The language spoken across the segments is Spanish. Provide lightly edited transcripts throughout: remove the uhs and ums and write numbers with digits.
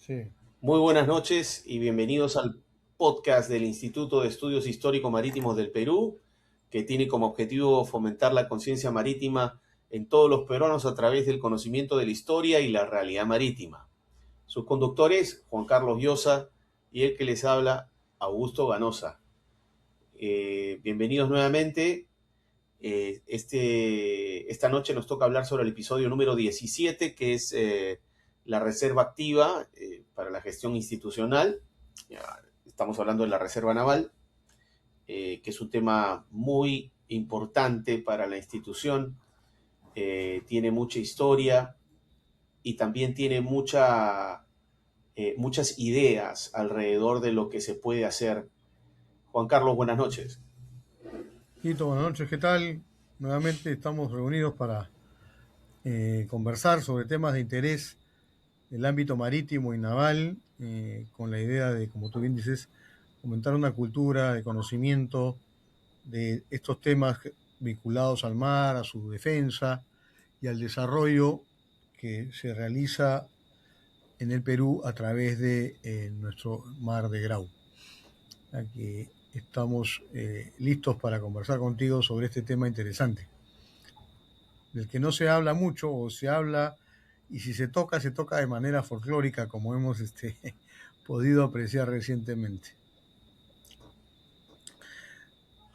Sí. Muy buenas noches y bienvenidos al podcast del Instituto de Estudios Histórico-Marítimos del Perú, que tiene como objetivo fomentar la conciencia marítima en todos los peruanos a través del conocimiento de la historia y la realidad marítima. Sus conductores, Juan Carlos Llosa y el que les habla, Augusto Ganosa. Bienvenidos nuevamente. Esta noche nos toca hablar sobre el episodio número 17, que es la reserva activa para la gestión institucional. Ya, estamos hablando de la reserva naval, que es un tema muy importante para la institución. Tiene mucha historia y también tiene muchas ideas alrededor de lo que se puede hacer. Juan Carlos, buenas noches. Quito, buenas noches, ¿qué tal? Nuevamente estamos reunidos para conversar sobre temas de interés del ámbito marítimo y naval, con la idea de, como tú bien dices, fomentar una cultura de conocimiento de estos temas vinculados al mar, a su defensa y al desarrollo que se realiza en el Perú a través de nuestro mar de Grau. Aquí estamos listos para conversar contigo sobre este tema interesante, del que no se habla mucho o se habla y si se toca de manera folclórica, como hemos podido apreciar recientemente.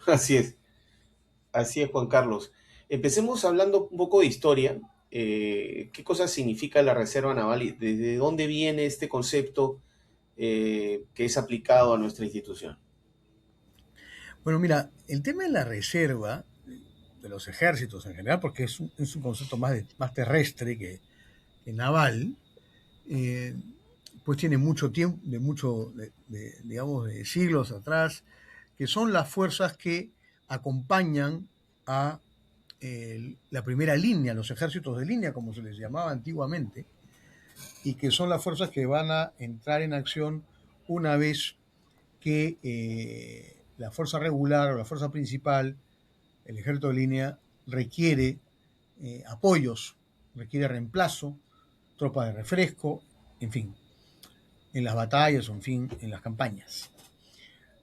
Así es, Juan Carlos. Empecemos hablando un poco de historia. ¿Qué cosa significa la Reserva Naval y desde dónde viene este concepto que es aplicado a nuestra institución? Bueno, mira, el tema de la reserva de los ejércitos en general, porque es un concepto más terrestre que naval, eh, pues tiene mucho tiempo, digamos, de siglos atrás, que son las fuerzas que acompañan a la primera línea, los ejércitos de línea, como se les llamaba antiguamente, y que son las fuerzas que van a entrar en acción una vez que la fuerza regular o la fuerza principal, el ejército de línea, requiere apoyos, requiere reemplazo, tropas de refresco, en fin, en las batallas o en fin, en las campañas.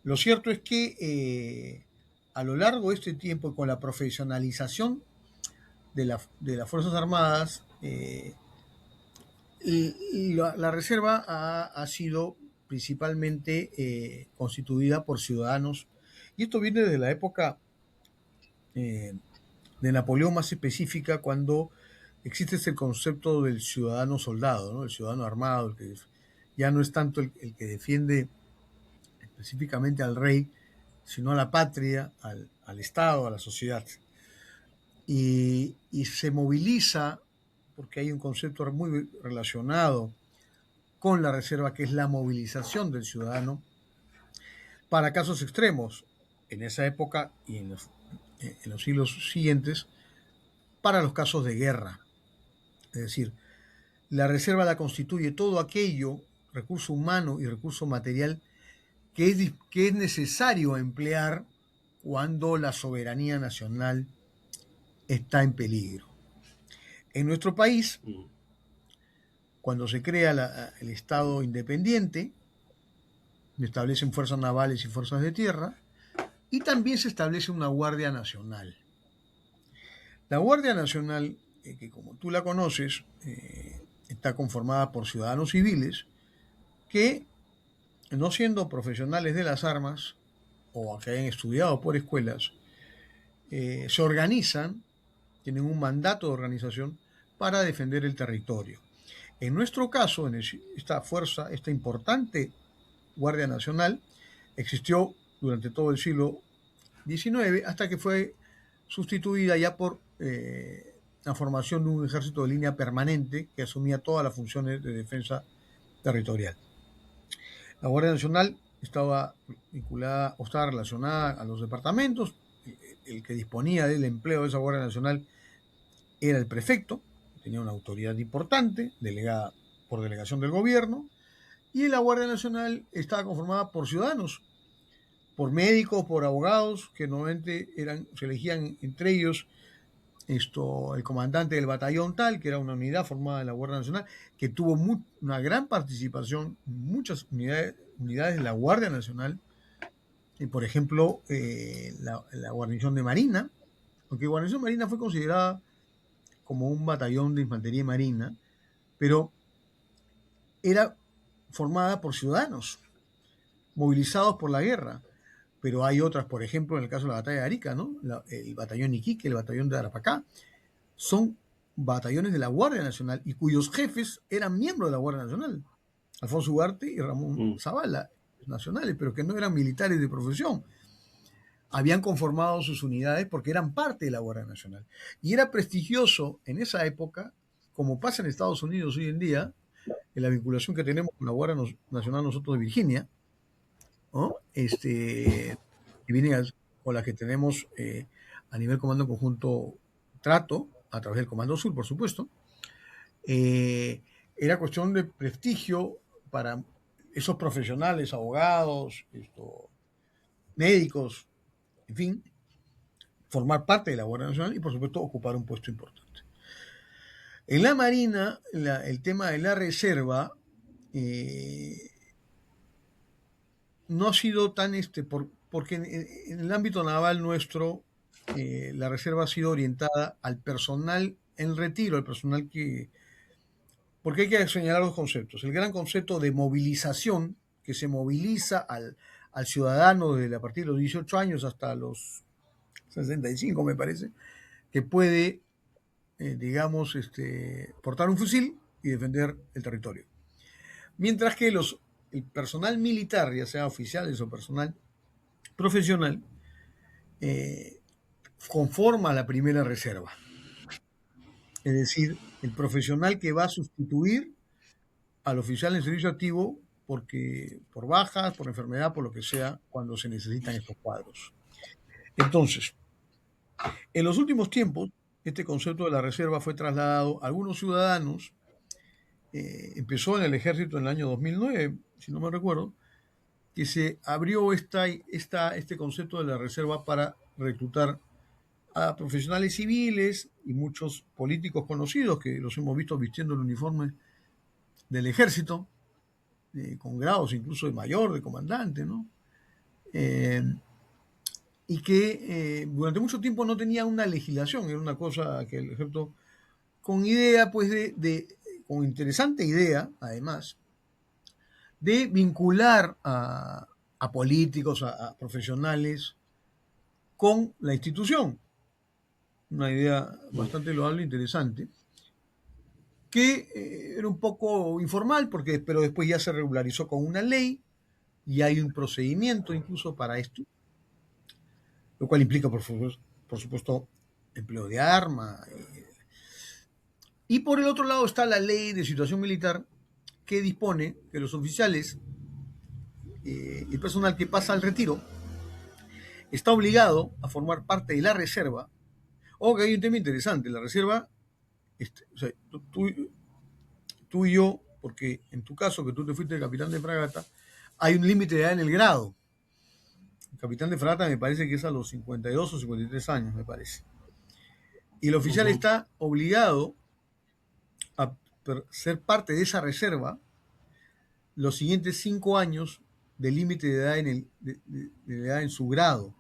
Lo cierto es que a lo largo de este tiempo, con la profesionalización de las Fuerzas Armadas, la reserva ha sido principalmente constituida por ciudadanos, y esto viene desde la época eh, de Napoleón más específica, cuando existe ese concepto del ciudadano soldado, ¿no? El ciudadano armado, el que ya no es tanto el que defiende específicamente al rey, sino a la patria, al Estado, a la sociedad. Y se moviliza, porque hay un concepto muy relacionado con la reserva, que es la movilización del ciudadano para casos extremos, en esa época y en los siglos siguientes, para los casos de guerra. Es decir, la reserva la constituye todo aquello, recurso humano y recurso material, que es necesario emplear cuando la soberanía nacional está en peligro. En nuestro país, Mm. cuando se crea el Estado independiente, se establecen fuerzas navales y fuerzas de tierra, y también se establece una Guardia Nacional. La Guardia Nacional, que como tú la conoces, está conformada por ciudadanos civiles que, no siendo profesionales de las armas o que hayan estudiado por escuelas, se organizan, tienen un mandato de organización para defender el territorio. En nuestro caso, esta fuerza, esta importante Guardia Nacional, existió durante todo el siglo XIX hasta que fue sustituida ya por la formación de un ejército de línea permanente que asumía todas las funciones de defensa territorial. La Guardia Nacional estaba vinculada o estaba relacionada a los departamentos. El que disponía del empleo de esa Guardia Nacional era el prefecto, que tenía una autoridad importante, delegada por delegación del gobierno, y la Guardia Nacional estaba conformada por ciudadanos, por médicos, por abogados, que normalmente se elegían entre ellos el comandante del batallón tal, que era una unidad formada de la Guardia Nacional, que tuvo una gran participación, muchas unidades de la Guardia Nacional, y por ejemplo, la guarnición de Marina, aunque guarnición de Marina fue considerada como un batallón de infantería marina, pero era formada por ciudadanos movilizados por la guerra. Pero hay otras, por ejemplo, en el caso de la batalla de Arica, ¿no? El batallón Iquique, el batallón de Arapacá, son batallones de la Guardia Nacional y cuyos jefes eran miembros de la Guardia Nacional. Alfonso Ugarte y Ramón Zavala, nacionales, pero que no eran militares de profesión. Habían conformado sus unidades porque eran parte de la Guardia Nacional. Y era prestigioso en esa época, como pasa en Estados Unidos hoy en día, en la vinculación que tenemos con la Guardia Nacional nosotros de Virginia, ¿no? Que vienen con las que tenemos a nivel Comando Conjunto Trato, a través del Comando Sur, por supuesto. Era cuestión de prestigio para esos profesionales, abogados, médicos, en fin, formar parte de la Guardia Nacional y, por supuesto, ocupar un puesto importante. En la Marina, el tema de la reserva no ha sido tan porque en el ámbito naval nuestro, la reserva ha sido orientada al personal en retiro, al personal que... Porque hay que señalar dos conceptos. El gran concepto de movilización, que se moviliza al ciudadano desde a partir de los 18 años hasta los 65, me parece, que puede, digamos, portar un fusil y defender el territorio. Mientras que el personal militar, ya sea oficiales o personal profesional, conforma la primera reserva. Es decir, el profesional que va a sustituir al oficial en servicio activo por bajas, por enfermedad, por lo que sea, cuando se necesitan estos cuadros. Entonces, en los últimos tiempos, este concepto de la reserva fue trasladado a algunos ciudadanos. Empezó en el ejército en el año 2009, si no me recuerdo, que se abrió este concepto de la reserva para reclutar a profesionales civiles y muchos políticos conocidos que los hemos visto vistiendo el uniforme del ejército, con grados incluso de mayor, de comandante, ¿no? Y que durante mucho tiempo no tenía una legislación, era una cosa que el ejército, con idea, pues, con interesante idea, además, de vincular a políticos, a profesionales, con la institución. Una idea bastante loable e interesante, que era un poco informal, pero después ya se regularizó con una ley y hay un procedimiento incluso para esto, lo cual implica, por supuesto, empleo de arma. Y por el otro lado está la ley de situación militar, que dispone que los oficiales y el personal que pasa al retiro está obligado a formar parte de la reserva. O que hay un tema interesante, la reserva, o sea, tú y yo, porque en tu caso, que tú te fuiste capitán de fragata, hay un límite de edad en el grado. El capitán de fragata me parece que es a los 52 o 53 años, me parece. Y el oficial está obligado a ser parte de esa reserva los siguientes 5 años de límite de edad de edad en su grado.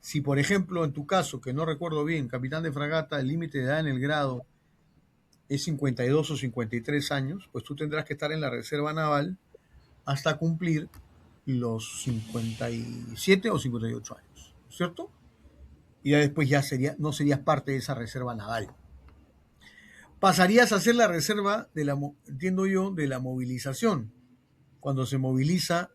Si, por ejemplo, en tu caso, que no recuerdo bien, capitán de fragata, el límite de edad en el grado es 52 o 53 años, pues tú tendrás que estar en la reserva naval hasta cumplir los 57 o 58 años, ¿cierto? Y ya después no serías parte de esa reserva naval. Pasarías a ser la reserva, entiendo yo, de la movilización. Cuando se moviliza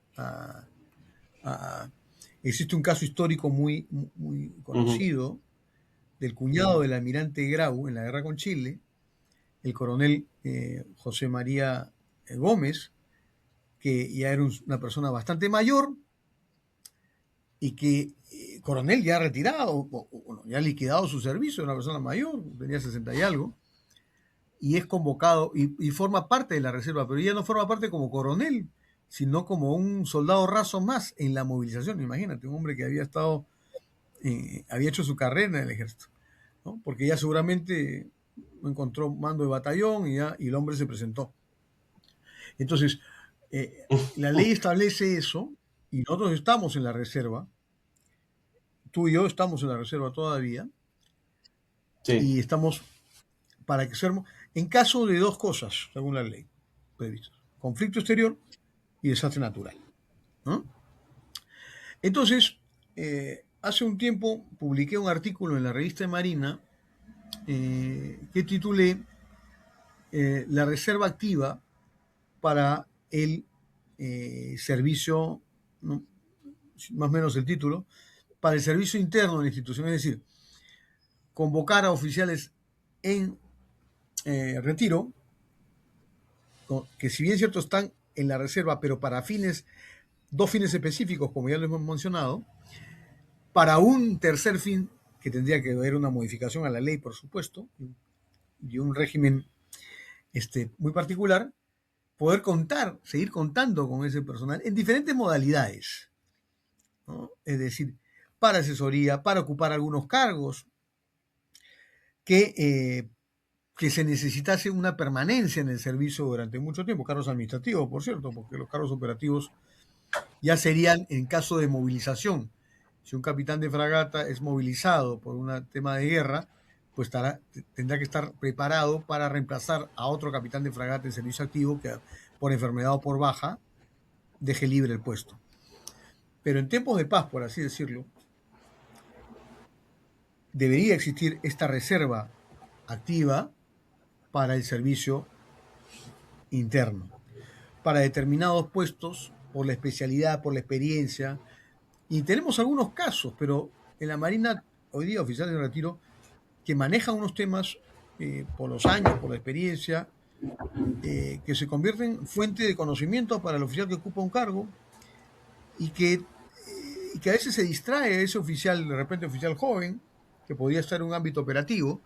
existe un caso histórico muy, muy conocido del cuñado del almirante Grau en la guerra con Chile, el coronel José María Gómez, que ya era una persona bastante mayor y que, coronel ya retirado, ya liquidado su servicio, una persona mayor, tenía 60 y algo, y es convocado y forma parte de la reserva, pero ya no forma parte como coronel, sino como un soldado raso más en la movilización. Imagínate, un hombre que había hecho su carrera en el ejército. ¿no? Porque ya seguramente encontró mando de batallón y el hombre se presentó. Entonces, la ley establece eso y nosotros estamos en la reserva, tú y yo estamos en la reserva todavía Sí. y estamos para que seamos, en caso de dos cosas, según la ley previstas, conflicto exterior y desastre natural, ¿no? Entonces, hace un tiempo publiqué un artículo en la revista de Marina que titulé La reserva activa para el servicio, ¿no? Más o menos el título, para el servicio interno de la institución, es decir, convocar a oficiales en retiro, que si bien es cierto están en la reserva, pero para dos fines específicos, como ya lo hemos mencionado, para un tercer fin, que tendría que haber una modificación a la ley, por supuesto, y un régimen muy particular, poder seguir contando con ese personal en diferentes modalidades, ¿no? Es decir, para asesoría, para ocupar algunos cargos, que se necesitase una permanencia en el servicio durante mucho tiempo, cargos administrativos, por cierto, porque los cargos operativos ya serían en caso de movilización. Si un capitán de fragata es movilizado por un tema de guerra, pues tendrá que estar preparado para reemplazar a otro capitán de fragata en servicio activo que por enfermedad o por baja deje libre el puesto. Pero en tiempos de paz, por así decirlo, debería existir esta reserva activa para el servicio interno, para determinados puestos, por la especialidad, por la experiencia. Y tenemos algunos casos, pero en la Marina, hoy día, oficiales de retiro, que manejan unos temas por los años, por la experiencia, que se convierten en fuente de conocimiento para el oficial que ocupa un cargo y que a veces se distrae ese oficial, de repente oficial joven, que podría estar en un ámbito operativo,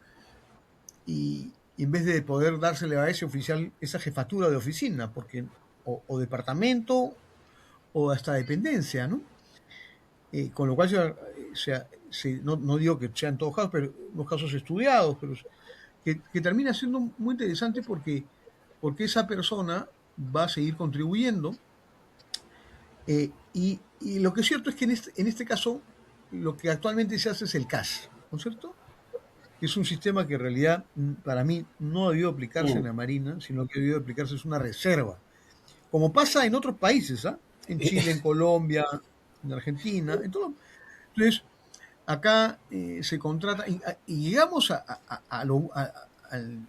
y en vez de poder dársele a ese oficial esa jefatura de oficina, porque o departamento o hasta dependencia, ¿no? Con lo cual, no digo que sean todos casos, pero unos casos estudiados, pero que termina siendo muy interesante porque esa persona va a seguir contribuyendo. Y lo que es cierto es que en este caso lo que actualmente se hace es el CAS, ¿no es cierto? Es un sistema que en realidad para mí no ha debido aplicarse en la Marina, sino que ha debido aplicarse es una reserva, como pasa en otros países, ¿ah? En Chile, en Colombia, en Argentina, en todo. Entonces, acá se contrata y llegamos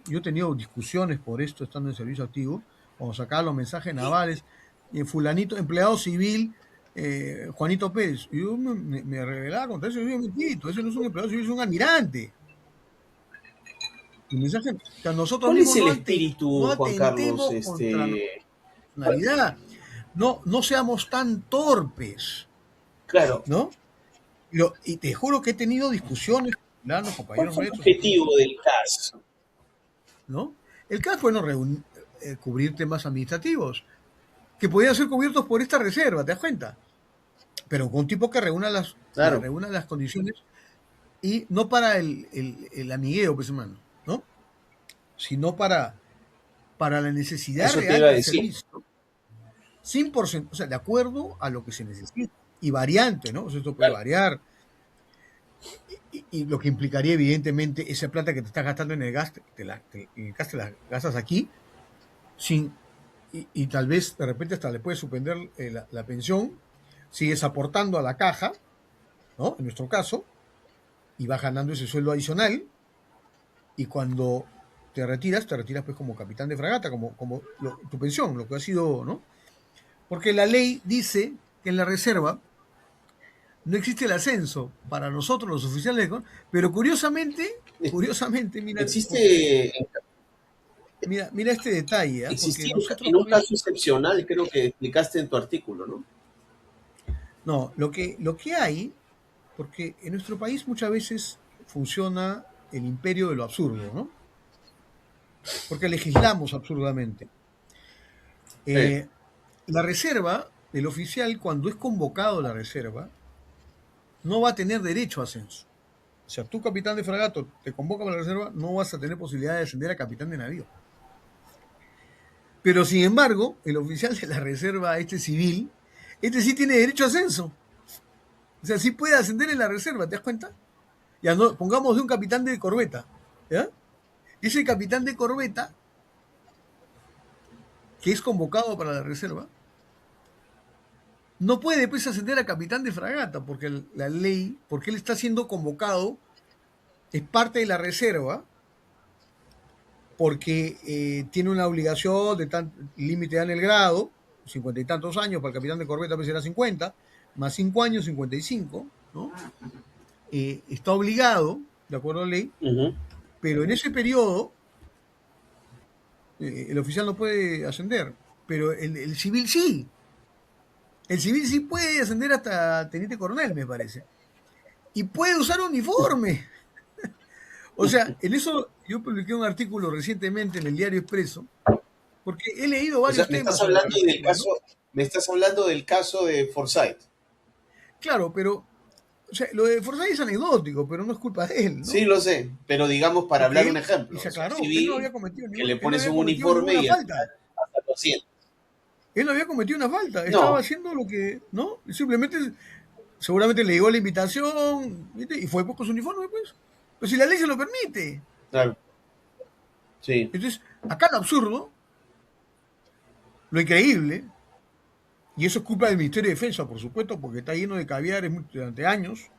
yo he tenido discusiones por esto estando en servicio activo, cuando sacaba los mensajes navales, fulanito, empleado civil, Juanito Pérez, y yo me rebelaba contra eso, yo digo, mentito, ese no es un empleado civil, es un almirante. El mensaje, que a nosotros ¿Cuál es mismos el no espíritu, Juan Carlos? atentemos contra nuestra personalidad, no seamos tan torpes, Claro, ¿no? Y te juro que he tenido discusiones con los ¿cuál compañeros fue el nuestros, objetivo del CAS? ¿no? El caso fue cubrir temas administrativos que podían ser cubiertos por esta reserva, ¿te das cuenta? Pero con un tipo que Claro, reúna las condiciones y no para el amigueo, pues hermano, ¿no? Sino para la necesidad eso te real iba a del decir. servicio, 100%, o sea, de acuerdo a lo que se necesita y variante, ¿no? O sea, esto puede Claro, variar. Y lo que implicaría, evidentemente, esa plata que te estás gastando en el gas, en el gas te la gastas aquí, sin, y tal vez de repente hasta le puedes suspender la pensión, sigues aportando a la caja, ¿no? En nuestro caso, y vas ganando ese sueldo adicional, y cuando te retiras pues como capitán de fragata, como tu pensión, lo que ha sido, ¿no? Porque la ley dice que en la reserva no existe el ascenso para nosotros los oficiales, pero curiosamente, mira, existe, mira este detalle, ¿eh? Porque existía nosotros, en un caso excepcional, creo que explicaste en tu artículo, ¿no? no, lo que hay, porque en nuestro país muchas veces funciona el imperio de lo absurdo, ¿no? Porque legislamos absurdamente. Sí. Eh, la reserva, el oficial, cuando es convocado a la reserva, no va a tener derecho a ascenso. sea, tú capitán de fragato te convoca para la reserva, no vas a tener posibilidad de ascender a capitán de navío. Pero sin embargo, el oficial de la reserva, este civil, este sí tiene derecho a ascenso. O sea, sí puede ascender en la reserva, ¿te das cuenta? Ya no, pongamos de un capitán de corbeta, ¿ya? Ese capitán de corbeta, que es convocado para la reserva, no puede pues ascender a capitán de fragata, porque la ley, porque él está siendo convocado, es parte de la reserva, porque tiene una obligación de límite en el grado, 50 y tantos años, para el capitán de corbeta pues será 50, más 5 años, 55, ¿no? Está obligado, de acuerdo a la ley, pero en ese periodo el oficial no puede ascender, pero el civil sí. El civil sí puede ascender hasta teniente coronel, me parece. Y puede usar uniforme. O sea, en eso yo publiqué un artículo recientemente en el Diario Expreso, porque he leído O sea, varios temas sobre la reserva, ¿no? me estás hablando del caso de Forsyth. Claro, pero o sea, lo de Forsyth es anecdótico, pero no es culpa de él, Sí, ¿no? lo sé, pero digamos para Porque hablar un él, y ejemplo, se o sea, aclaró, él no había civil, cometido que le él no pones había un cometido uniforme ninguna y falta. hasta lo siento. Él no había cometido una falta, estaba No, haciendo lo que, ¿no? Simplemente, seguramente le llegó la invitación, ¿viste? Y fue con su uniforme, pues. Pero si la ley se lo permite. claro, sí. Entonces, acá lo absurdo, lo increíble, y eso es culpa del Ministerio de Defensa, por supuesto, porque está lleno de caviares durante años,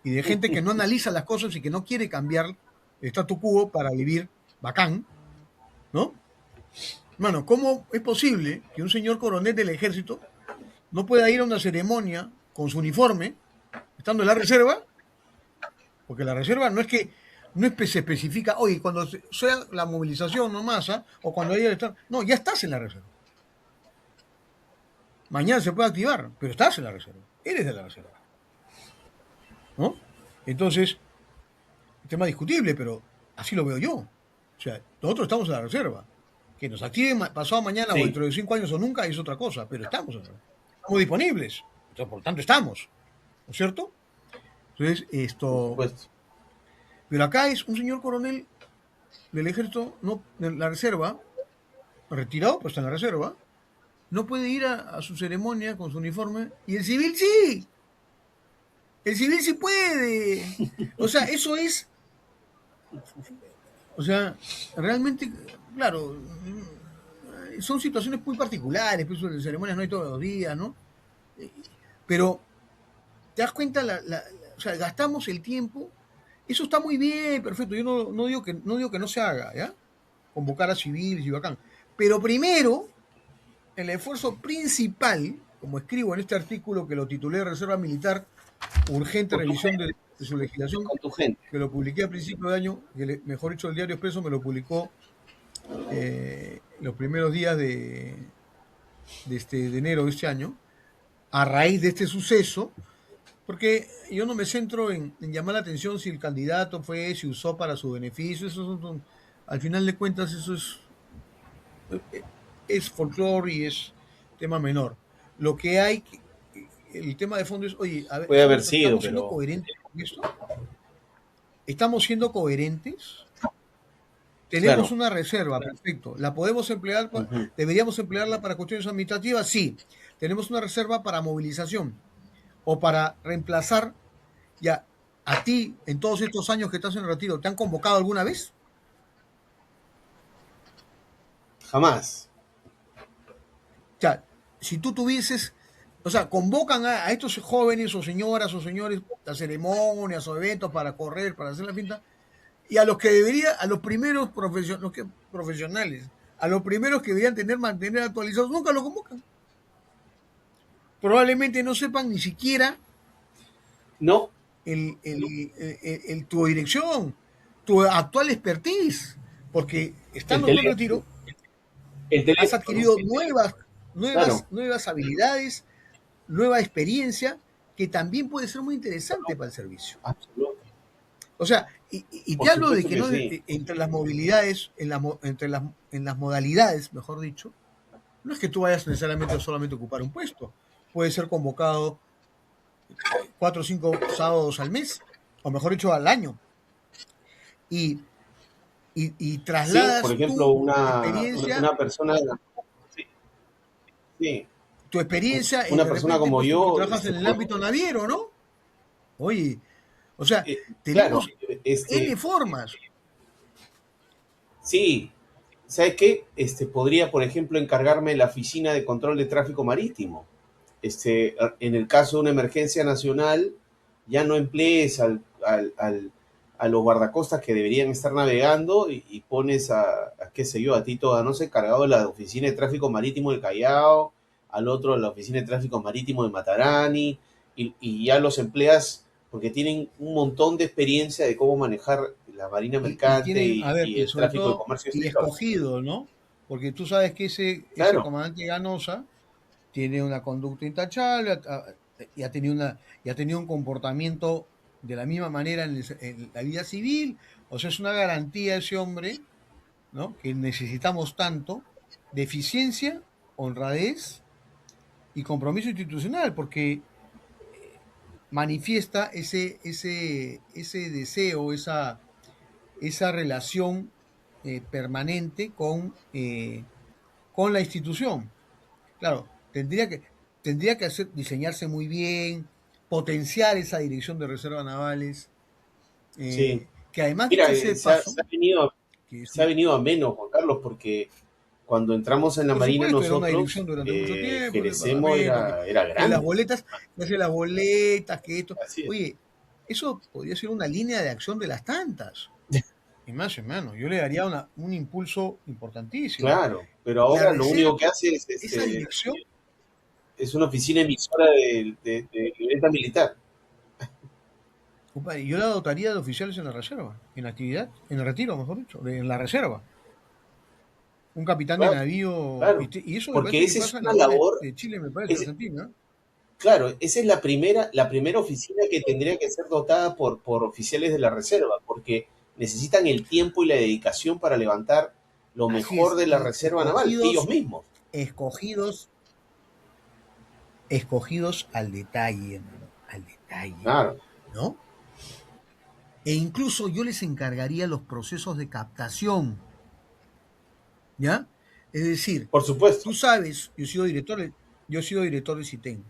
y de gente que no analiza las cosas y que no quiere cambiar el statu quo para vivir bacán, ¿no? Mano, ¿cómo es posible que un señor coronel del ejército no pueda ir a una ceremonia con su uniforme, estando en la reserva? Porque la reserva no es que se especifica, oye, cuando sea la movilización nomás, ¿ah? O cuando haya estar. No, ya estás en la reserva. Mañana se puede activar, pero estás en la reserva. Eres de la reserva. ¿No? Entonces, tema discutible, pero así lo veo yo. O sea, nosotros estamos en la reserva. Que nos activen pasado mañana o Sí, dentro de 5 años o nunca es otra cosa, pero estamos en la reserva. Estamos disponibles. Entonces, por lo tanto, estamos. ¿No es cierto? Entonces, por esto. supuesto. Pero acá es un señor coronel del ejército, no, de la reserva, retirado, pues está en la reserva, no puede ir a su ceremonia con su uniforme, y el civil sí. El civil sí puede. O sea, eso es. O sea, realmente, claro, son situaciones muy particulares, pues de ceremonias no hay todos los días, ¿no? Pero te das cuenta, o sea, gastamos el tiempo, eso está muy bien, perfecto, yo no digo que no se haga, ¿ya? Convocar a civiles y bacán. Pero primero, el esfuerzo principal, como escribo en este artículo que lo titulé Reserva Militar, urgente Con tu revisión gente, de su legislación, con tu gente. que lo publiqué a principio de año, mejor dicho, el Diario Expreso me lo publicó los primeros días de enero de este año, a raíz de este suceso, porque yo no me centro en llamar la atención si el candidato si usó para su beneficio, al final de cuentas eso es folclore y es tema menor. Lo que hay, el tema de fondo es, oye, a ver, Puede haber sido, ¿estamos siendo pero coherentes con esto? ¿Estamos siendo coherentes? Tenemos claro. una reserva, perfecto. ¿La podemos emplear? Ujú. ¿Deberíamos emplearla para cuestiones administrativas? Sí. Tenemos una reserva para movilización o para reemplazar ya a ti en todos estos años que estás en el retiro. ¿Te han convocado alguna vez? Jamás. O sea, si tú tuvieses, o sea, convocan a estos jóvenes o señoras o señores a ceremonias o eventos para correr, para hacer la finta, y a los que debería, a los primeros profesionales, a los primeros que deberían mantener actualizados, nunca lo convocan. Probablemente no sepan ni siquiera No, tu dirección, tu actual expertise, porque el estando tú en teléfono, retiro, el has teléfono, adquirido claro, nuevas habilidades, nueva experiencia, que también puede ser muy interesante para el servicio. absoluto. O sea, y Por te hablo de supuesto que que no sí. entre las movilidades, en las modalidades, mejor dicho, no es que tú vayas necesariamente solamente a ocupar un puesto. Puede ser convocado 4 o 5 sábados al mes, o mejor dicho, al año, y, y Sí, por trasladas ejemplo, tu experiencia, una persona, sí, sí, una de persona repente, como pues tú porque yo, trabajas en el ámbito naviero, ¿no? Oye, o sea, claro, tenemos N formas. sí, ¿sabes qué? Podría, por ejemplo, encargarme de la oficina de control de tráfico marítimo. En el caso de una emergencia nacional, ya no emplees a los guardacostas que deberían estar navegando y pones qué sé yo, a Tito Ganosa cargado de la oficina de tráfico marítimo del Callao, al otro de la oficina de tráfico marítimo de Matarani, y ya los empleas porque tienen un montón de experiencia de cómo manejar la marina Y mercante tienen, a ver, y y el sobre tráfico de todo, comercio y exterior. escogido, ¿no? Porque tú sabes que ese Claro, comandante Ganosa tiene una conducta intachable y ha tenido un comportamiento de la misma manera en la vida civil. O sea, es una garantía ese hombre, ¿no? Que necesitamos tanto de eficiencia, honradez y compromiso institucional, porque manifiesta ese deseo, esa relación permanente con la institución. Claro, tendría que diseñarse muy bien, potenciar esa dirección de reservas navales, sí. que además, Mira, dicho sea de paso, que es se ha venido a menos, Juan Carlos, porque cuando entramos en la por Marina supuesto, era una dirección nosotros, durante mucho tiempo, el Jerecemo departamento, era que las grande. boletas, que hace las boletas, que esto. Así es. Oye, eso podría ser una línea de acción de las tantas. Y más, hermano, yo le daría un impulso importantísimo. Claro, pero La ahora lo único que reserva, hace esa dirección, es una oficina emisora de libreta militar. compadre, yo la dotaría de oficiales en la reserva, en actividad, en el retiro, mejor dicho, en la reserva. Un capitán de Claro, navío, claro. y eso me Porque parece que esa es pasa en una la Armada labor, de Chile, me parece, es, Argentina. claro, esa es la primera oficina que tendría que ser dotada por oficiales de la reserva, porque necesitan el tiempo y la dedicación para levantar lo Así mejor es, de la y reserva naval, ellos mismos. escogidos, escogidos al detalle, hermano, al detalle, Claro, ¿no? E incluso yo les encargaría los procesos de captación, ¿ya? Es decir, por supuesto. tú sabes, yo he sido director de CITEN,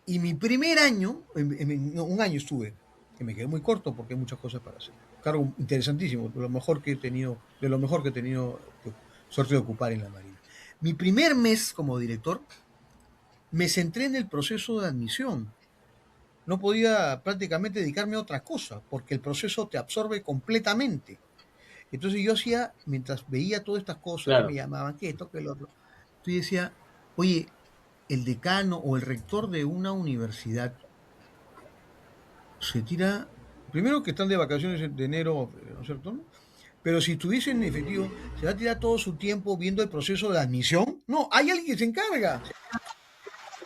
y mi primer año, no, un año estuve, que me quedé muy corto porque hay muchas cosas para hacer. Cargo interesantísimo, de lo mejor que he tenido, de lo mejor que he tenido suerte de ocupar en la Marina. Mi primer mes como director me centré en el proceso de admisión. No podía prácticamente dedicarme a otra cosa, porque el proceso te absorbe completamente. Entonces yo hacía, mientras veía todas estas cosas que me Claro, llamaban, que esto, que lo otro, yo decía, oye, el decano o el rector de una universidad se tira, primero que están de vacaciones de enero, ¿no es cierto? ¿No? Pero si estuviesen en efectivo, se va a tirar todo su tiempo viendo el proceso de admisión. No, hay alguien que se encarga.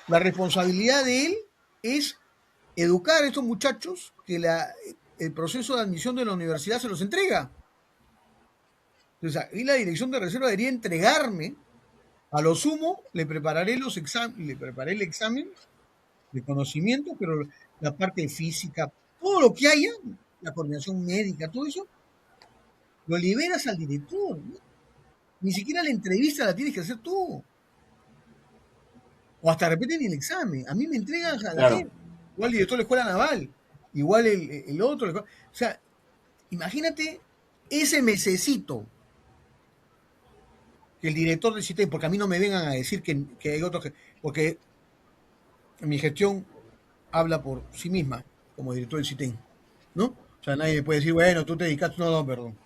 La responsabilidad de él es educar a estos muchachos que el proceso de admisión de la universidad se los entrega. Entonces, ahí la dirección de reserva debería entregarme, a lo sumo, le preparé el examen de conocimiento, pero la parte física, todo lo que haya, la coordinación médica, todo eso, lo liberas al director, ¿no? Ni siquiera la entrevista la tienes que hacer tú. O hasta de repente ni el examen. A mí me entregan a la claro, gente. Igual el director de la escuela naval. Igual el otro. O sea, imagínate ese mesecito que el director del CITEM, porque a mí no me vengan a decir que hay otros que. Porque mi gestión habla por sí misma como director del CITEM, ¿no? O sea, nadie puede decir, bueno, tú te dedicaste. No, no, perdón.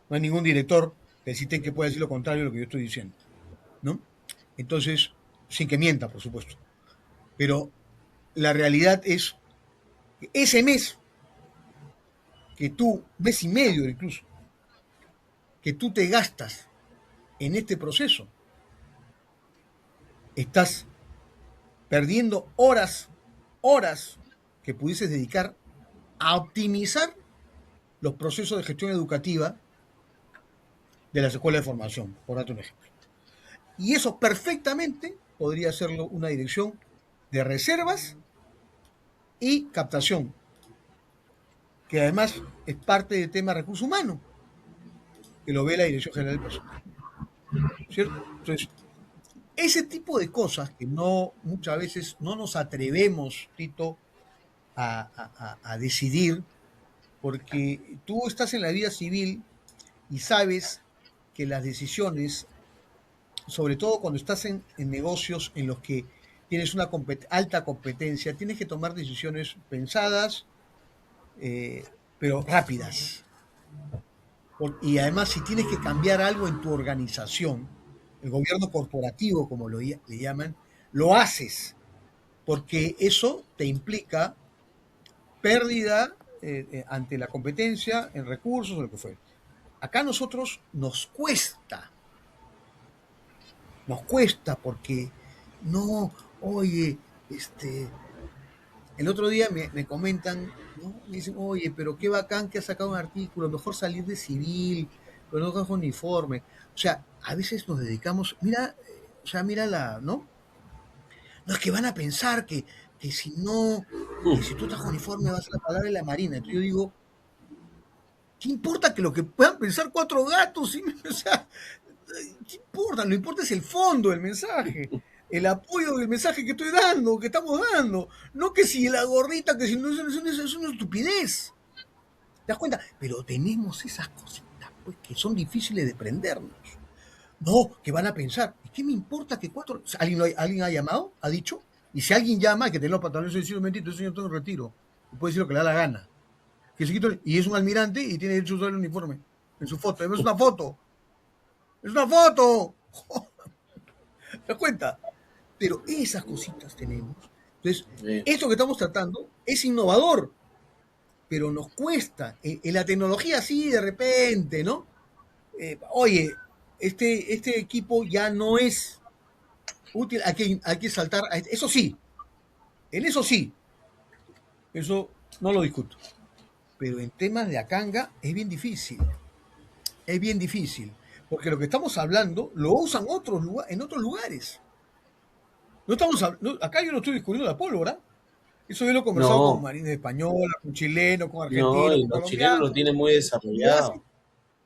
No hay ningún director del CITEM que pueda decir lo contrario de lo que yo estoy diciendo, ¿no? Entonces, sin que mienta, por supuesto. Pero la realidad es que ese mes que tú, mes y medio incluso, que tú te gastas en este proceso, estás perdiendo horas que pudieses dedicar a optimizar los procesos de gestión educativa de las escuelas de formación, por darte un ejemplo. Y eso perfectamente podría hacerlo una dirección de reservas y captación. que además es parte del tema recursos humanos, que lo ve la Dirección General del Personal, ¿cierto? Entonces, ese tipo de cosas que no muchas veces no nos atrevemos, Tito, a decidir, porque tú estás en la vida civil y sabes que las decisiones, sobre todo cuando estás en negocios en los que tienes una alta competencia, tienes que tomar decisiones pensadas, pero rápidas. Y además, si tienes que cambiar algo en tu organización, el gobierno corporativo, como le llaman, lo haces, porque eso te implica pérdida ante la competencia en recursos o lo que fue. Acá a nosotros nos cuesta porque no, oye, el otro día me comentan, ¿no? Me dicen, oye, pero qué bacán que ha sacado un artículo, mejor salir de civil, pero no con uniforme. O sea, a veces nos dedicamos, mira, o sea, mira ¿no? No es que van a pensar que si no, que si tú estás con uniforme vas a la palabra de la Marina. Entonces yo digo, ¿qué importa que lo que puedan pensar cuatro gatos? ¿Sí? O sea, ¿qué importa? Lo importante es el fondo del mensaje, el apoyo del mensaje que estoy dando, que estamos dando. No que si la gorrita, que si no es una estupidez. ¿Te das cuenta? Pero tenemos esas cositas, pues, que son difíciles de prendernos. No, que van a pensar, ¿y qué me importa que cuatro? ¿Alguien ha llamado? ¿Ha dicho? Y si alguien llama, hay que tener los pantalones y decir, un momentito, ese señor está en retiro. Y puede decir lo que le da la gana. Y es un almirante y tiene derecho a usar el uniforme. En su foto. Es una foto. ¡Es una foto! ¿Te das cuenta? Pero esas cositas tenemos. Entonces, Bien. esto que estamos tratando es innovador, pero nos cuesta. En la tecnología sí, de repente, ¿no? Oye, este equipo ya no es útil, hay que saltar. Eso sí, en eso sí, eso no lo discuto. Pero en temas de Akanga es bien difícil, porque lo que estamos hablando lo usan en otros lugares. No estamos, acá yo no estoy descubriendo la pólvora. Eso yo lo he conversado con No, marines españoles, con chilenos, con no, argentinos, y con los chilenos lo colombianos. tienen muy Y lo hacen, desarrollado.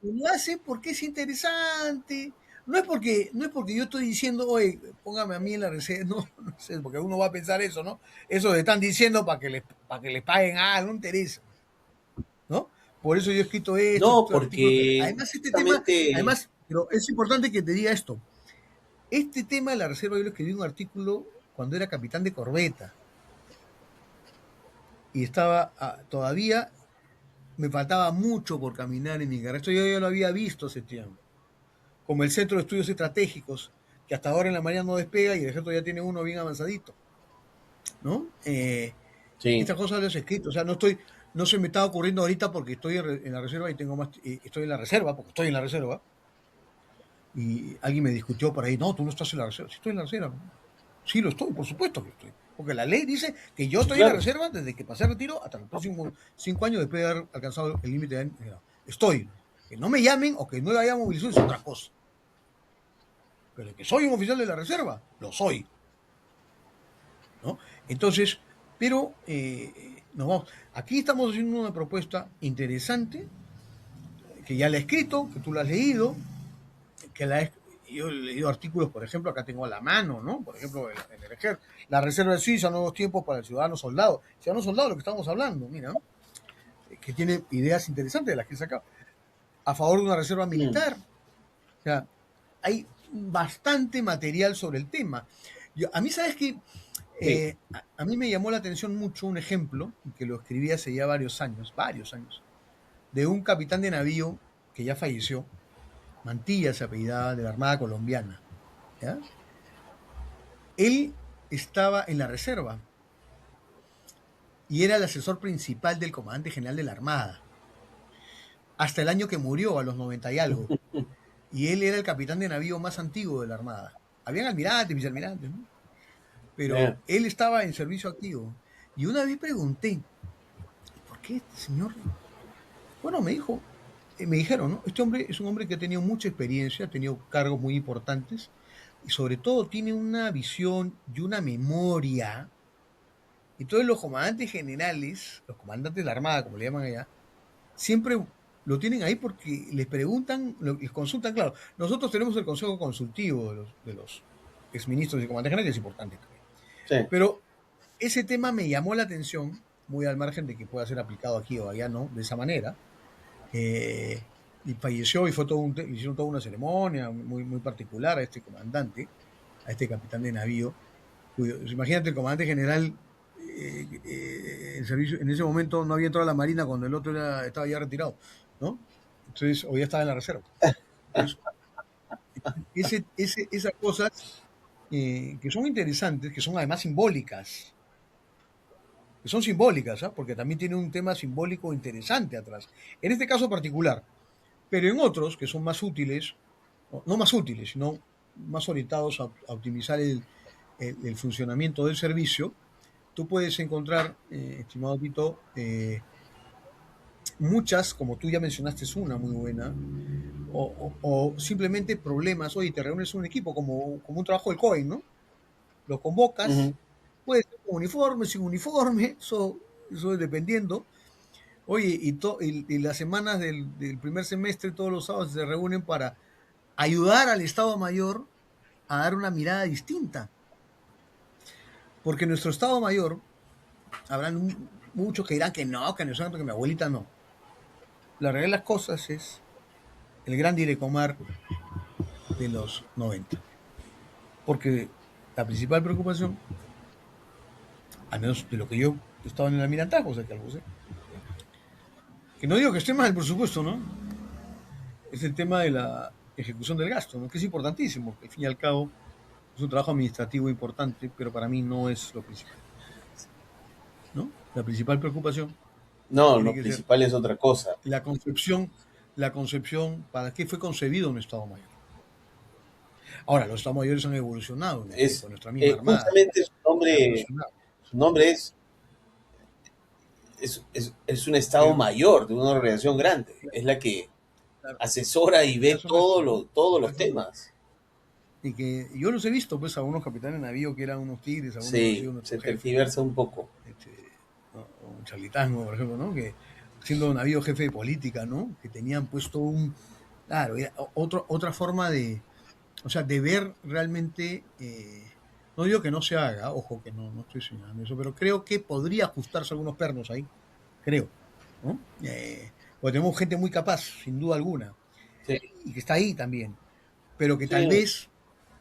y lo hacen porque es interesante. No es porque yo estoy diciendo, oye, póngame a mí en la reserva. No, no sé, porque uno va a pensar eso, ¿no? Eso le están diciendo para que les paguen algo, no interesa, ¿no? Por eso yo he escrito esto, No, estos artículos. porque Además, este tema, justamente, además, pero es importante que te diga esto. Este tema de la reserva yo lo escribí en un artículo cuando era capitán de corbeta y estaba todavía me faltaba mucho por caminar en mi carrera. Esto yo ya lo había visto hace tiempo. Como el Centro de Estudios Estratégicos, que hasta ahora en la mañana no despega y el ejército ya tiene uno bien avanzadito, ¿no? sí, Estas cosas las he escrito, o sea, no se me está ocurriendo ahorita porque estoy en la reserva y tengo más, estoy en la reserva, porque estoy en la reserva, y alguien me discutió por ahí, no, tú no estás en la reserva, sí estoy en la reserva. Sí lo estoy, por supuesto que estoy. Porque la ley dice que yo sí, estoy en la claro. reserva desde que pasé retiro hasta los próximos 5 años después de haber alcanzado el límite de años. Estoy. Que no me llamen o que no haya movilización es otra cosa. Pero que soy un oficial de la reserva, lo soy. ¿No? Entonces, pero nos vamos. Aquí estamos haciendo una propuesta interesante, que ya la he escrito, que tú la has leído, que yo he leído artículos, por ejemplo, acá tengo a la mano, ¿no? Por ejemplo, en el ejército, la Reserva de Suiza, nuevos tiempos para el ciudadano soldado. Ciudadano soldado, lo que estamos hablando, mira, ¿no? Que tiene ideas interesantes de las que he sacado. A favor de una reserva Mm, militar. O sea, hay bastante material sobre el tema. A mí, ¿sabes qué? sí. A mí me llamó la atención mucho un ejemplo, que lo escribí hace ya varios años, de un capitán de navío que ya falleció, Mantilla se apellidaba, de la Armada Colombiana. ¿Ya? Él estaba en la reserva y era el asesor principal del comandante general de la Armada, hasta el año que murió, a los 90 y algo. Y él era el capitán de navío más antiguo de la Armada. Habían almirantes, vicealmirantes, ¿no? Bien. Pero él estaba en servicio activo. Y una vez pregunté, ¿y por qué este señor? Bueno, me dijeron, ¿no? Este hombre es un hombre que ha tenido mucha experiencia, ha tenido cargos muy importantes y sobre todo tiene una visión y una memoria Entonces los comandantes generales, los comandantes de la Armada, como le llaman allá, siempre lo tienen ahí porque les preguntan, les consultan, claro. Nosotros tenemos el consejo consultivo de los exministros y comandantes generales, que es importante también. Sí. Pero ese tema me llamó la atención, muy al margen de que pueda ser aplicado aquí o allá, ¿no? De esa manera. Y falleció y fue hicieron toda una ceremonia muy, muy particular a este comandante, a este capitán de navío. Imagínate, el comandante general, el servicio, en ese momento no había entrado a la Marina cuando el otro estaba ya retirado, ¿no? Entonces, o ya estaba en la reserva. Entonces, esas cosas que son interesantes, que son además simbólicas, que son simbólicas, ¿ah? Porque también tiene un tema simbólico interesante atrás. En este caso particular, pero en otros que son más útiles, no más útiles, sino más orientados a optimizar el funcionamiento del servicio, tú puedes encontrar, estimado Tito, muchas, como tú ya mencionaste, es una muy buena, o simplemente problemas. Oye, te reúnes un equipo como un trabajo del COE, ¿no? Lo convocas, Ujú. puede ser con uniforme, sin uniforme, eso es dependiendo. Oye, y las semanas del primer semestre, todos los sábados se reúnen para ayudar al Estado Mayor a dar una mirada distinta. Porque nuestro Estado Mayor, habrán muchos que dirán que no, que no es que mi abuelita no. La realidad de las cosas es el gran Direcomar de los 90. Porque la principal preocupación, al menos de lo que yo estaba en el almirantazgo, o sea que algo sé, que no digo que esté mal, por supuesto, ¿no? Es el tema de la ejecución del gasto, ¿no? Que es importantísimo, que al fin y al cabo es un trabajo administrativo importante, pero para mí no es lo principal, ¿no? La principal preocupación No, tiene lo que ser principal es otra cosa. la concepción, para qué fue concebido un Estado Mayor. Ahora, los Estados Mayores han evolucionado en el tiempo, Es nuestra misma Armada justamente ha evolucionado. su nombre es un estado Pero, mayor de una organización grande. Es la que claro, asesora y ve eso no es todo, todos no los es todo. temas. Y que yo los he visto, pues, a unos capitanes de navío que eran unos tigres, algunos han Sí, sido se nuestros jefes, tergiversa un poco. ¿no? Un Charlitango, por ejemplo, ¿no? Que siendo navío jefe de política, ¿no? Que tenían puesto claro, era otra forma o sea, de ver realmente, no digo que no se haga, ojo que no estoy señalando eso, pero creo que podría ajustarse algunos pernos ahí, creo, ¿no? Porque tenemos gente muy capaz, sin duda alguna, Sí, y que está ahí también, pero que tal sí, vez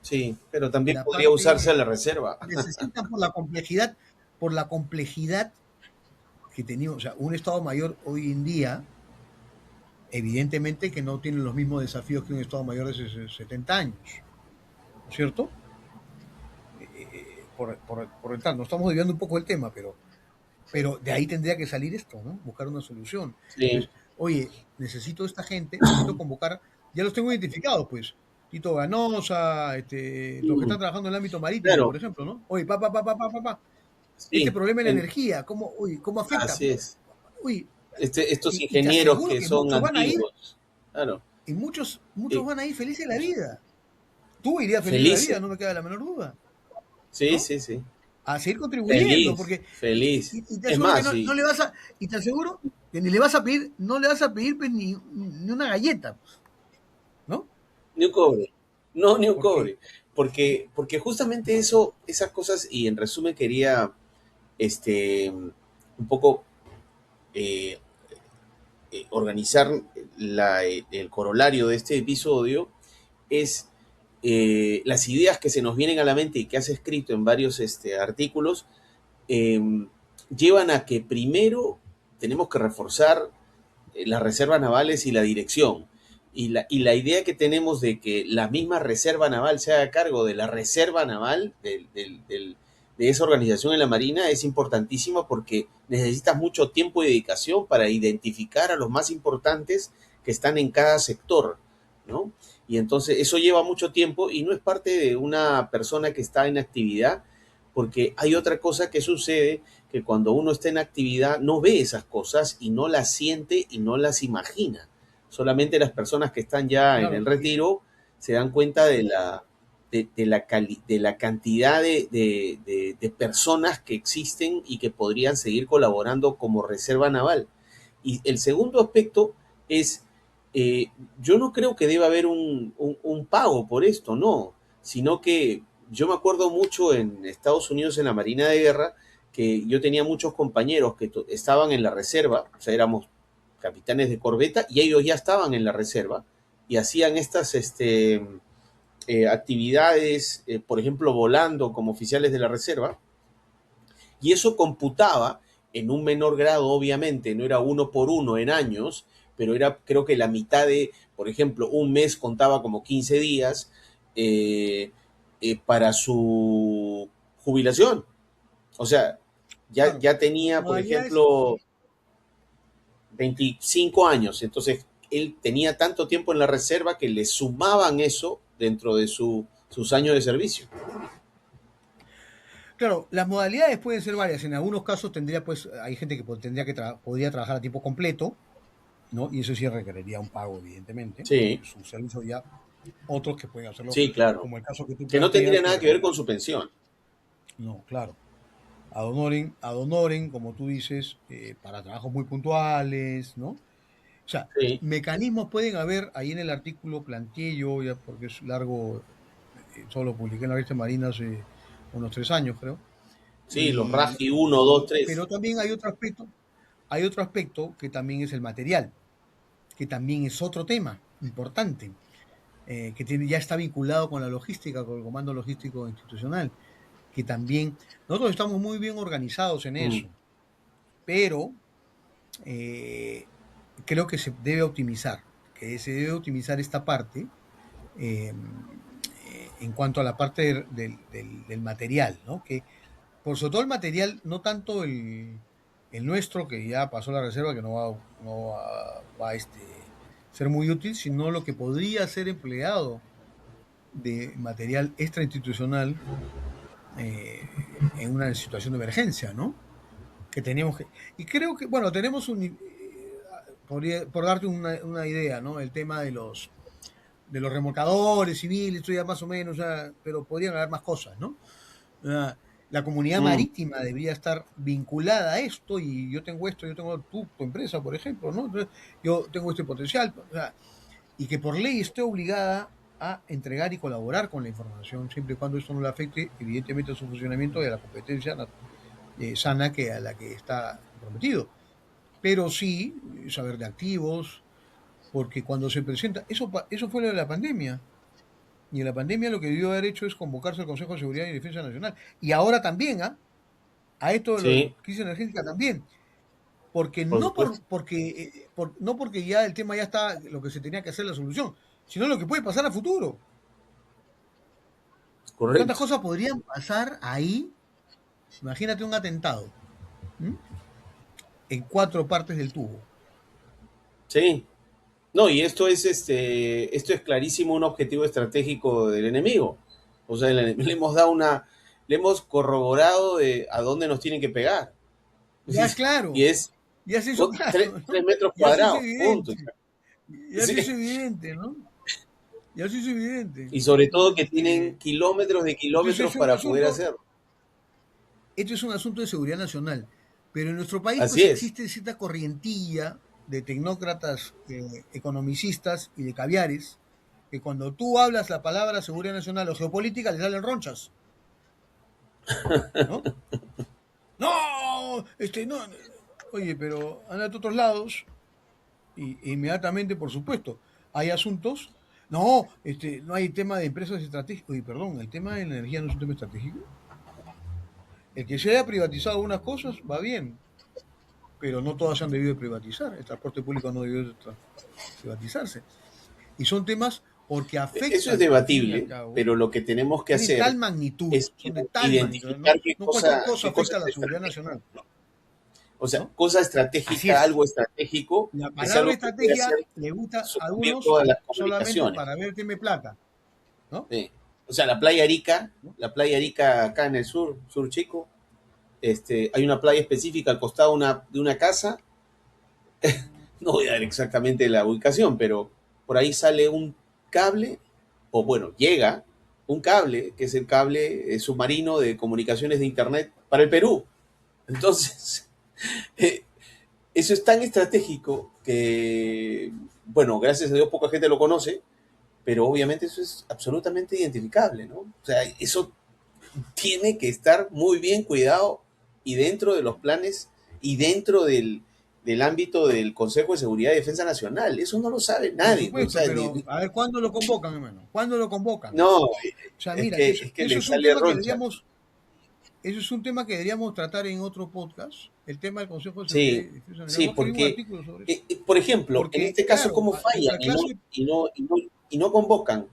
sí, pero también la podría usarse a parte la reserva. necesitan por la complejidad que tenemos, o sea, un Estado Mayor hoy en día, evidentemente que no tiene los mismos desafíos que un Estado Mayor de hace 70 años, ¿no es cierto? Por el tanto, no estamos desviando un poco el tema, pero de ahí tendría que salir esto, ¿no? Buscar una solución. Sí, Entonces, oye, necesito esta gente, necesito convocar, ya los tengo identificados, pues, Tito Ganosa, los que están trabajando en el ámbito marítimo, claro, por ejemplo, ¿no? Oye, este sí, problema en la energía, ¿cómo afecta? así es. Uy, Estos y te ingenieros aseguro que que son muchos van a ir, antiguos, claro, y muchos y van a ir felices de la vida. Tú irías feliz de la vida, felices. no me queda la menor duda, Sí, ¿no? sí, sí. A seguir contribuyendo, Feliz, porque feliz. y te Es aseguro que más, no sí, le vas a, y te aseguro que ni le vas a pedir, no le vas a pedir pues, ni una galleta, pues, ¿no? ni un cobre. No, ni un Porque, cobre. Porque justamente eso, esas cosas, y en resumen quería un poco eh, organizar el corolario de este episodio, es las ideas que se nos vienen a la mente y que has escrito en varios artículos, eh, llevan a que primero tenemos que reforzar las reservas navales y la dirección. Y la idea que tenemos de que la misma Reserva Naval se haga cargo de la Reserva Naval, de esa organización en la Marina, es importantísima porque necesitas mucho tiempo y dedicación para identificar a los más importantes que están en cada sector, ¿no? Y entonces eso lleva mucho tiempo y no es parte de una persona que está en actividad, porque hay otra cosa que sucede, que cuando uno está en actividad no ve esas cosas y no las siente y no las imagina. Solamente las personas que están ya en claro, el retiro se dan cuenta de de la cantidad de personas que existen y que podrían seguir colaborando como reserva naval. Y el segundo aspecto es, eh, yo no creo que deba haber un pago por esto, no, sino que yo me acuerdo mucho en Estados Unidos en la Marina de Guerra, que yo tenía muchos compañeros que estaban en la reserva, o sea, éramos capitanes de corbeta y ellos ya estaban en la reserva y hacían estas actividades, por ejemplo, volando como oficiales de la reserva, y eso computaba en un menor grado, obviamente, no era uno por uno en años, pero era creo que la mitad de, por ejemplo, un mes contaba como 15 días para su jubilación. O sea, Claro. ya tenía, por Modalidades, ejemplo, 25 años, entonces él tenía tanto tiempo en la reserva que le sumaban eso dentro de sus años de servicio. claro, las modalidades pueden ser varias. En algunos casos tendría, pues, hay gente que tendría que podría trabajar a tiempo completo, ¿no? Y eso sí requeriría un pago, evidentemente, porque Sí, es un servicio ya. Otros que pueden hacerlo, sí, claro. como el caso que tú Que no tendría planteas, nada que ver con su pensión. no, claro. Ad honorem, como tú dices, para trabajos muy puntuales, ¿no? O sea, Sí, mecanismos pueden haber, ahí en el artículo planteé yo, ya porque es largo, solo lo publiqué en la revista Marina hace unos 3 años, creo. sí, los Y, RAFI 1, 2, pero 3. también hay otro aspecto que también es el material, que también es otro tema importante, que ya está vinculado con la logística, con el comando logístico institucional, que también nosotros estamos muy bien organizados en Mm, eso, pero eh, creo que se debe optimizar, que se debe optimizar esta parte eh, en cuanto a la parte del material, ¿no? Que por sobre todo el material, no tanto el nuestro, que ya pasó la reserva, que va a ser muy útil, sino lo que podría ser empleado de material extrainstitucional eh, en una situación de emergencia, ¿no? Que teníamos que... Y creo que, bueno, tenemos por darte una idea, ¿no? El tema de los remolcadores civiles, esto ya más o menos, ya, pero podrían haber más cosas, ¿no? La comunidad mm, marítima debería estar vinculada a esto y yo tengo esto, yo tengo tu empresa, por ejemplo, ¿no? Entonces, yo tengo este potencial, o sea, y que por ley esté obligada a entregar y colaborar con la información, siempre y cuando esto no le afecte, evidentemente, a su funcionamiento y a la competencia sana que a la que está comprometido. Pero sí, saber de activos, porque cuando se presenta, eso fue lo de la pandemia. Y en la pandemia lo que debió haber hecho es convocarse al Consejo de Seguridad y Defensa Nacional. Y ahora también, ¿ah? A esto de la sí, crisis energética también. Porque por supuesto. no porque ya el tema ya está, lo que se tenía que hacer la solución, sino lo que puede pasar a futuro. ¿Cuántas Correcto. cosas podrían pasar ahí? Imagínate un atentado, ¿m? En 4 partes del tubo. Sí. No, y esto es clarísimo un objetivo estratégico del enemigo. O sea, le hemos dado le hemos corroborado de a dónde nos tienen que pegar. Ya es Y claro, es ya se hizo claro, ¿no? 3 metros Ya se hizo cuadrados, punto. evidente, ya se hizo Sí. evidente, ¿no? Ya se hizo evidente. Y sobre todo que Entonces, tienen kilómetros de entonces kilómetros es un para poder asunto, hacerlo. esto es un asunto de seguridad nacional, pero en nuestro país Así pues es. existe cierta corrientilla de tecnócratas, economicistas y de caviares, que cuando tú hablas la palabra seguridad nacional o geopolítica les salen ronchas, ¿no? No, no, oye, pero anda a otros lados y inmediatamente, por supuesto, hay asuntos. No, no hay tema de empresas estratégicas. Oye, perdón, el tema de la energía no es un tema estratégico. El que se haya privatizado algunas cosas va bien, pero no todas se han debido de privatizar. El transporte público no debió de privatizarse. Y son temas porque Eso es afectan, al fin y al debatible, cabo, pero lo que tenemos que son de tal hacer magnitud, es son de tal magnitud. identificar No, no cualquier cosa qué cosa afecta a es la seguridad estratégico. nacional, O sea, ¿no? cosa Así estratégica, es. algo estratégico, La es palabra algo que puede estrategia hacer le gusta a sucumbir algunos todas las solamente comunicaciones. para ver me plata, ¿no? Sí. O sea, ¿No? la playa Arica acá en el sur chico, hay una playa específica al costado de una casa. No voy a dar exactamente la ubicación, pero por ahí sale un cable, o bueno, llega, un cable, que es el cable submarino de comunicaciones de Internet para el Perú. Entonces, eso es tan estratégico que, bueno, gracias a Dios poca gente lo conoce, pero obviamente eso es absolutamente identificable, ¿no? O sea, eso tiene que estar muy bien cuidado y dentro de los planes y dentro del ámbito del Consejo de Seguridad y Defensa Nacional. Eso no lo sabe Por nadie. O supuesto, sea, pero a ver, ¿cuándo lo convocan, hermano? ¿Cuándo lo convocan? no, O sea, mira, es que eso le es un sale tema que roncha. deberíamos, eso es un tema que deberíamos tratar en otro podcast, el tema del Consejo de Seguridad y Sí, Defensa Nacional. sí, Vamos a escribir un porque, artículo sobre eso. por ejemplo, en Porque, este caso, claro, ¿cómo fallan nuestra clase, y no convocan?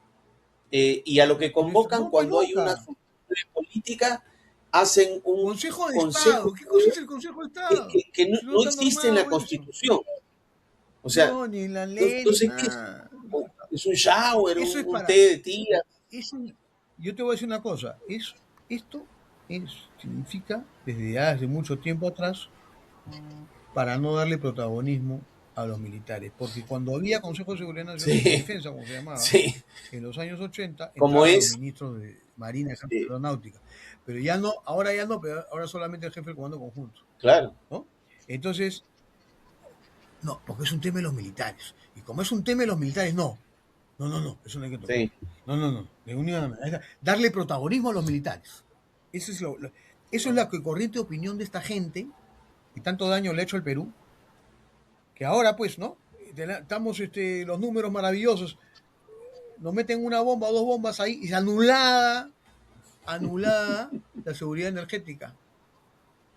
Y a lo que convocan no cuando hay una convoca. solución política, hacen un Consejo de consejo Estado. ¿Qué cosa es el Consejo de Estado? que no, Si no no está existe en la normado eso. Constitución. O sea, No, ni en la no, ley, no ni sé qué nada. es un shower, Eso es un té para. de tía. Eso, yo te voy a decir una cosa. Esto significa, desde hace mucho tiempo atrás, para no darle protagonismo a los militares. Porque cuando había Consejo de Seguridad Nacional, de Sí, Defensa, como se llamaba, sí, en los años 80, como entraban los es, ministros de Marina, Ejército, eh, Aeronáutica. Pero ya no, ahora ya no, pero ahora solamente el jefe del comando conjunto. claro, ¿No? Entonces, no, porque es un tema de los militares. Y como es un tema de los militares, no. No, eso no hay que tocar. sí. No. De ninguna manera. Darle protagonismo a los militares. Eso es la corriente opinión de esta gente que tanto daño le ha hecho al Perú, que ahora pues, ¿no? Estamos los números maravillosos, nos meten una bomba o dos bombas ahí y anulada la seguridad energética,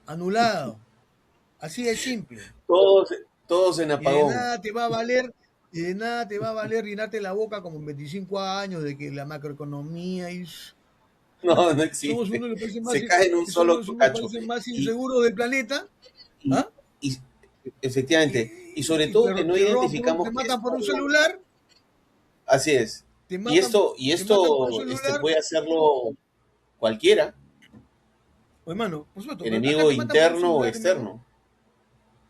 anulado, así de simple. Todos, todos en Y de apagón. nada te va a valer, y de nada te va a valer llenarte la boca como en 25 años de que la macroeconomía es... No, no Somos existe. uno de los países más, Se cae en un solo somos uno de los cacho. países más Y, inseguros del planeta, y, ¿ah? y efectivamente, y sobre Y todo que no te roban identificamos te que matan esto, por un celular, así es. te Y matan, esto, te matan por un celular, puede hacerlo cualquiera, o hermano, por supuesto, pero acá enemigo te matan por un interno o celular, hermano, externo.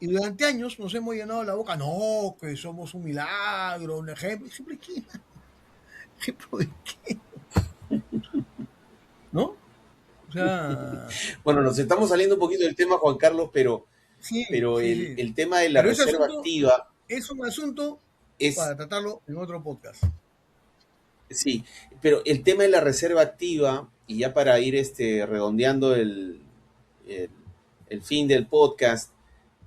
y durante años nos hemos llenado la boca, no, que somos un milagro, un ejemplo. ¿Ejemplo de qué? ¿Ejemplo de qué? ¿No? O sea, Bueno, nos estamos saliendo un poquito del tema, Juan Carlos, sí, pero sí, sí. el tema de la Pero ese reserva asunto activa es un asunto es, para tratarlo en otro podcast. sí, pero el tema de la reserva activa, y ya para ir redondeando el, el fin del podcast,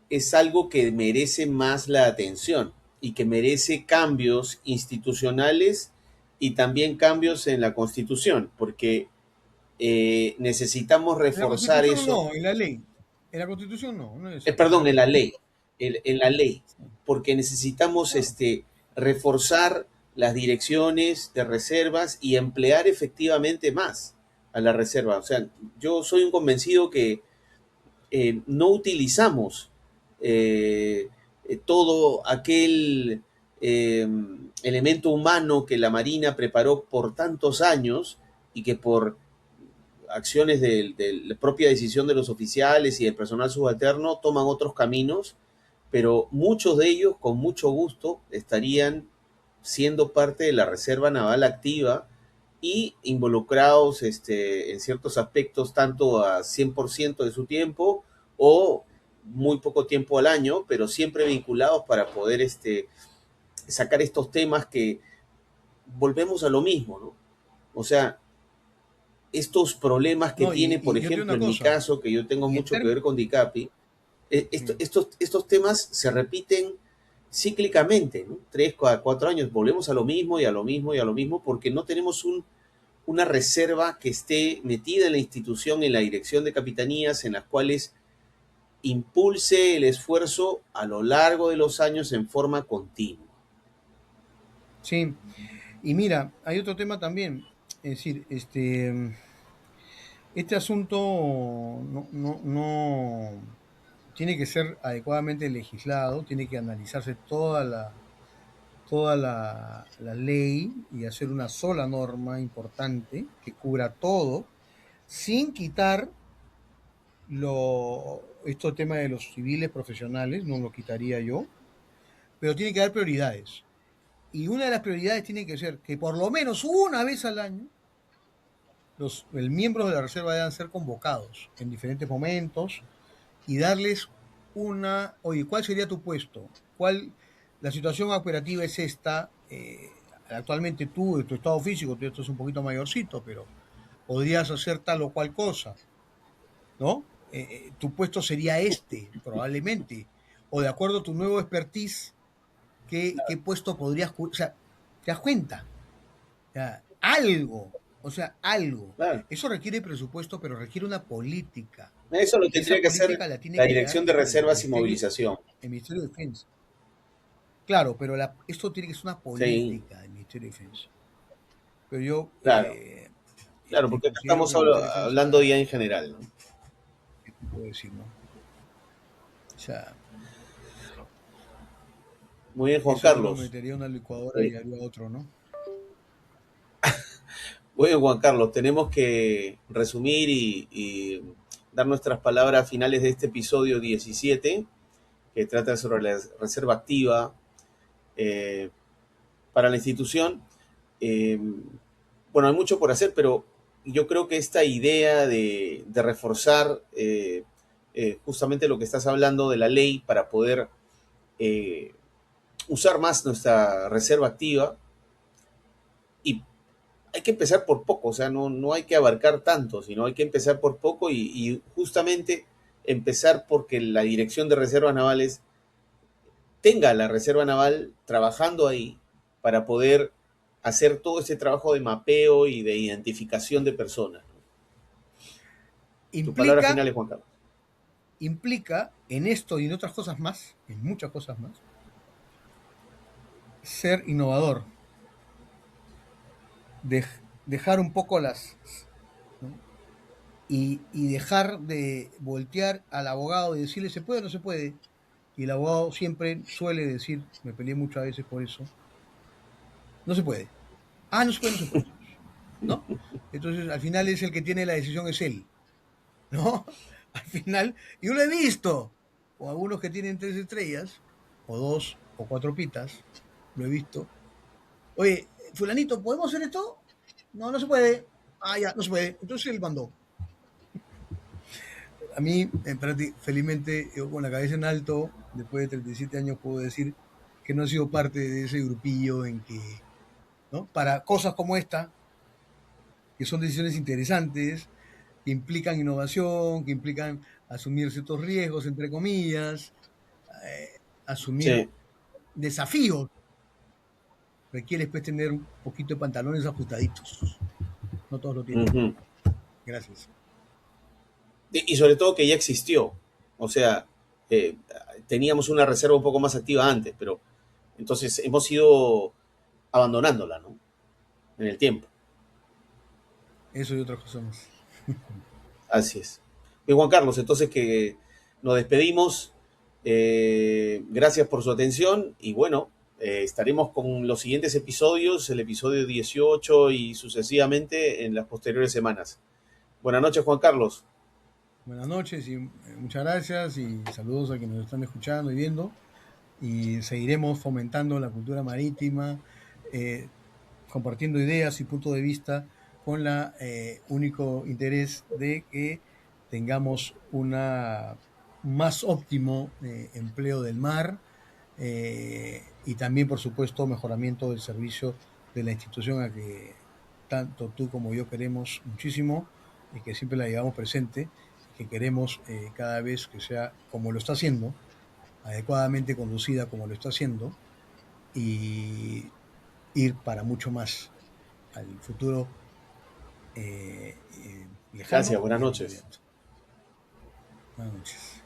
es algo que merece más la atención y que merece cambios institucionales y también cambios en la Constitución, porque necesitamos En la reforzar Constitución eso, no, en la ley. En la Constitución no, no es necesario, en la perdón, en ley. la ley, en la ley, porque necesitamos Claro. reforzar las direcciones de reservas y emplear efectivamente más a la reserva. O sea, yo soy un convencido que no utilizamos eh, todo aquel elemento humano que la Marina preparó por tantos años y que por acciones de la propia decisión de los oficiales y del personal subalterno toman otros caminos, pero muchos de ellos con mucho gusto estarían siendo parte de la Reserva Naval Activa y involucrados en ciertos aspectos tanto a 100% de su tiempo o muy poco tiempo al año, pero siempre vinculados para poder sacar estos temas que volvemos a lo mismo, ¿no? O sea, estos problemas que No, tiene, por yo te digo ejemplo, una en mi cosa. caso, que yo tengo Y en mucho que términos. ver con DICAPI, estos temas se repiten cíclicamente, ¿no? 3 cada 4 años volvemos a lo mismo y a lo mismo y a lo mismo porque no tenemos una reserva que esté metida en la institución, en la dirección de capitanías, en las cuales impulse el esfuerzo a lo largo de los años en forma continua. Sí. Y mira, hay otro tema también. Es decir, este asunto no tiene que ser adecuadamente legislado, tiene que analizarse toda la ley y hacer una sola norma importante que cubra todo, sin quitar este tema de los civiles profesionales, no lo quitaría yo, pero tiene que haber prioridades. Y una de las prioridades tiene que ser que por lo menos una vez al año los miembros de la reserva deben ser convocados en diferentes momentos y darles oye, ¿cuál sería tu puesto? La situación operativa es esta, actualmente tú, de tu estado físico, tú estás un poquito mayorcito, pero podrías hacer tal o cual cosa, ¿no? Tu puesto sería este, probablemente, o de acuerdo a tu nuevo expertise, ¿qué puesto podrías cubrir? O sea, ¿te das cuenta? Ya, algo, o sea, algo. Claro. Eso requiere presupuesto, pero requiere una política. Eso lo Y esa tendría que hacer política la tiene la que dar Dirección de Reservas y Movilización. el Ministerio de Defensa. Claro, pero esto tiene que ser una Sí, política del Ministerio de Defensa. Pero yo claro, claro, porque acá considero estamos que el Ministerio de hablando Defensa, ya en general, ¿no? ¿qué te puedo decir, no? O sea, Muy bien, Juan eso yo lo Carlos. metería en una licuadora Eh, y haría otro, ¿no? Muy bien, Juan Carlos, tenemos que resumir y dar nuestras palabras finales de este episodio 17, que trata sobre la reserva activa eh, para la institución. Eh, bueno, hay mucho por hacer, pero yo creo que esta idea de reforzar justamente lo que estás hablando de la ley para poder eh, usar más nuestra reserva activa, y hay que empezar por poco, o sea, no hay que abarcar tanto, sino hay que empezar por poco y justamente empezar porque la Dirección de Reservas Navales tenga la Reserva Naval trabajando ahí para poder hacer todo ese trabajo de mapeo y de identificación de personas. Tu palabra Implica, final es, Juan Carlos. implica en esto y en otras cosas más, en muchas cosas más, ser innovador, dejar un poco ¿no? Y dejar de voltear al abogado y decirle, ¿se puede o no se puede? Y el abogado siempre suele decir, me peleé muchas veces por eso, no se puede. Ah, no se puede, no se puede. ¿No? Entonces, al final es el que tiene la decisión, es él. ¿No? Al final, yo lo he visto, o algunos que tienen 3 estrellas, o 2 o 4 pitas, lo he visto. Oye, fulanito, ¿podemos hacer esto? No, no se puede. Ah, ya, no se puede. Entonces él mandó. A mí, felizmente, yo con la cabeza en alto, después de 37 años, puedo decir que no he sido parte de ese grupillo en que, ¿no? Para cosas como esta, que son decisiones interesantes, que implican innovación, que implican asumir ciertos riesgos, entre comillas, asumir Sí. desafíos, requiere pues tener un poquito de pantalones ajustaditos. No todos lo tienen. Uh-huh. Gracias. Y sobre todo que ya existió. O sea, eh, teníamos una reserva un poco más activa antes, pero entonces hemos ido abandonándola, ¿no? En el tiempo. Eso y otras cosas más. Así es. Bien, Juan Carlos, entonces que nos despedimos. Gracias por su atención y bueno, estaremos con los siguientes episodios, el episodio 18 y sucesivamente en las posteriores semanas. Buenas noches, Juan Carlos. Buenas noches y muchas gracias y saludos a quienes nos están escuchando y viendo. Y seguiremos fomentando la cultura marítima, eh, compartiendo ideas y puntos de vista con la único interés de que tengamos una más óptimo empleo del mar y también, por supuesto, mejoramiento del servicio de la institución a que tanto tú como yo queremos muchísimo y que siempre la llevamos presente y que queremos cada vez que sea como lo está haciendo, adecuadamente conducida como lo está haciendo y ir para mucho más al futuro Gracias, lejano buenas y el noches. inmediato. Buenas noches.